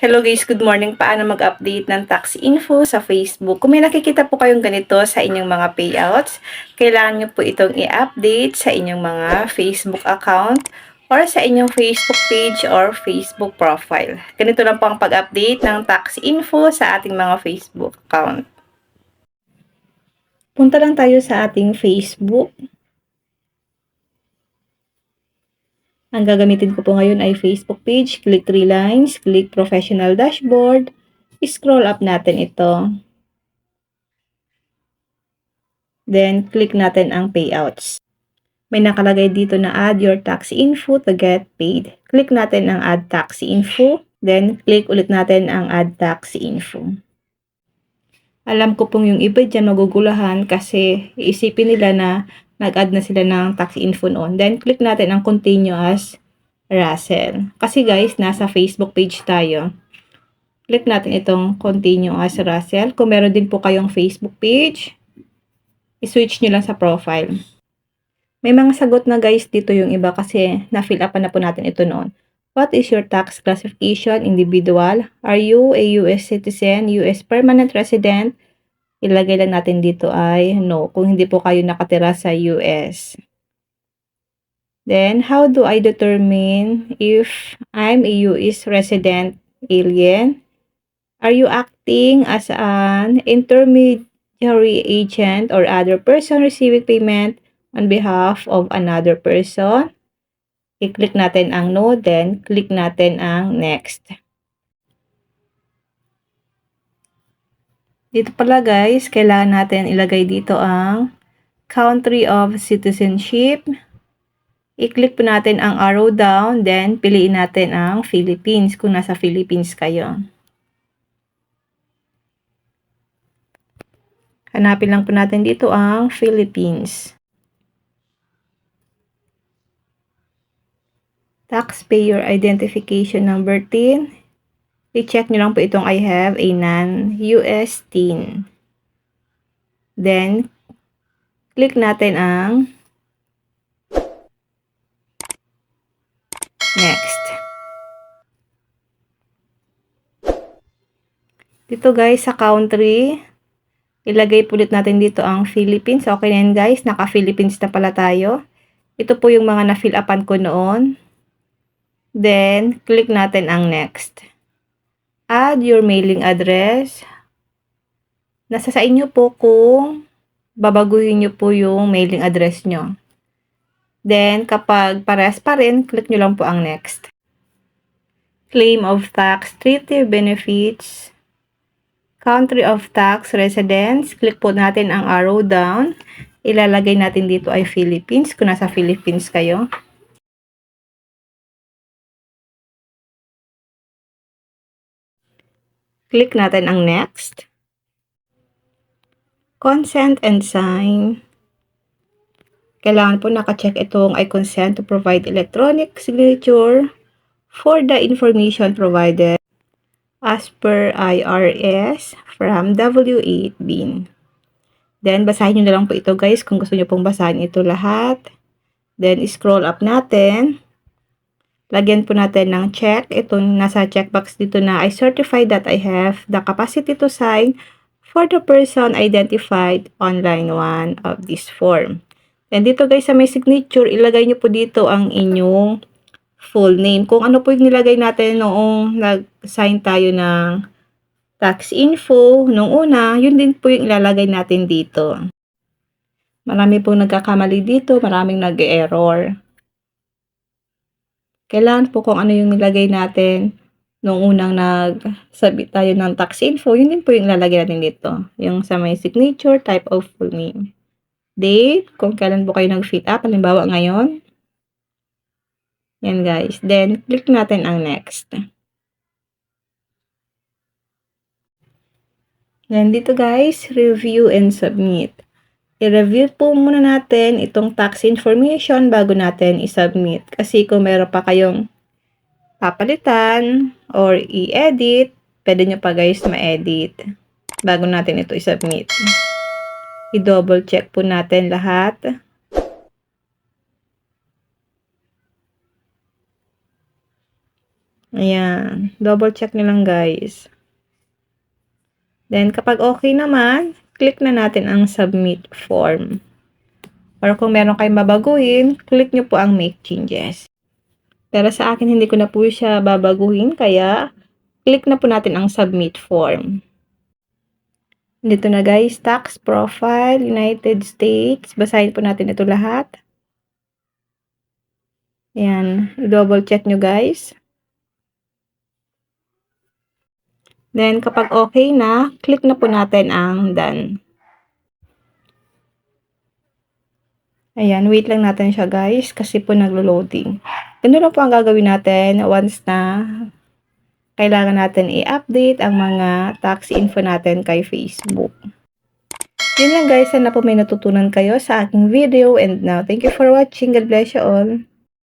Hello guys, good morning. Paano mag-update ng tax info sa Facebook? Kung may nakikita po kayong ganito sa inyong mga payouts, kailangan nyo po itong i-update sa inyong mga Facebook account or sa inyong Facebook page or Facebook profile. Ganito lang po ang pag-update ng tax info sa ating mga Facebook account. Punta lang tayo sa ating Facebook. Ang gagamitin ko po ngayon ay Facebook page. Click 3 lines, click professional dashboard, scroll up natin ito. Then, click natin ang payouts. May nakalagay dito na add your tax info to get paid. Click natin ang add tax info. Then, click ulit natin ang add tax info. Alam ko pong yung iba dyan magugulahan kasi iisipin nila na nag-add na sila ng tax info noon. Then, click natin ang continue as Russell. Kasi guys, nasa Facebook page tayo. Click natin itong continue as Russell. Kung meron din po kayong Facebook page, i-switch nyo lang sa profile. May mga sagot na guys dito yung iba kasi na-fill up na po natin ito noon. What is your tax classification? Individual? Are you a US citizen? US permanent resident? Ilagay lang natin dito ay no, kung hindi po kayo nakatira sa US. Then, how do I determine if I'm a US resident alien? Are you acting as an intermediary agent or other person receiving payment on behalf of another person? I-click natin ang no, then click natin ang next. Dito pala guys, kailangan natin ilagay dito ang country of citizenship. I-click po natin ang arrow down, then piliin natin ang Philippines kung nasa Philippines kayo. Hanapin lang po natin dito ang Philippines. Taxpayer identification number TIN. I-check nyo lang po itong I have a non-US TIN. Then, click natin ang next. Dito guys, sa country, ilagay po ulit natin dito ang Philippines. Okay na yan guys, naka-Philippines na pala tayo. Ito po yung mga na-fill upan ko noon. Then, click natin ang next. Add your mailing address. Nasa sa inyo po kung babaguhin nyo po yung mailing address nyo. Then, kapag parehas pa rin, click nyo lang po ang next. Claim of tax, treaty benefits, country of tax residence. Click po natin ang arrow down. Ilalagay natin dito ay Philippines, kung nasa Philippines kayo. Click natin ang next. Consent and sign. Kailangan po nakacheck itong I consent to provide electronic signature for the information provided as per IRS from W8 BIN. Then, basahin nyo na lang po ito guys kung gusto nyo pong basahin ito lahat. Then, scroll up natin. Lagyan po natin ng check. Itong nasa checkbox dito na I certify that I have the capacity to sign for the person identified on line 1 of this form. And dito guys sa may signature, ilagay nyo po dito ang inyong full name. Kung ano po yung nilagay natin noong nag-sign tayo ng tax info nung una, yun din po yung ilalagay natin dito. Marami pong nagkakamali dito, maraming nag-error. Kailangan po kung ano yung nilagay natin nung unang nag-submit tayo ng tax info, yun din po yung ilalagay natin dito. Yung sa may signature, type of full name. Date, kung kailan po kayo nag-fill up, halimbawa ngayon. Yan guys. Then, click natin ang next. Then, dito guys, review and submit. I-review po muna natin itong tax information bago natin i-submit. Kasi kung meron pa kayong papalitan or i-edit, pwede nyo pa guys ma-edit bago natin ito i-submit. I-double check po natin lahat. Ayan, double check nyo lang guys. Then, kapag okay naman, click na natin ang submit form. Or kung meron kayong babaguhin, click nyo po ang make changes. Pero sa akin, hindi ko na po siya babaguhin, kaya click na po natin ang submit form. Dito na guys, tax profile, United States. Basahin po natin ito lahat. Ayan, double check nyo guys. Then, kapag okay na, click na po natin ang done. Ayan, wait lang natin siya guys, kasi po naglo-loading. Ganun lang po ang gagawin natin once na kailangan natin i-update ang mga tax info natin kay Facebook. Yun lang guys, sana po may natutunan kayo sa aking video. And now, thank you for watching. God bless you all.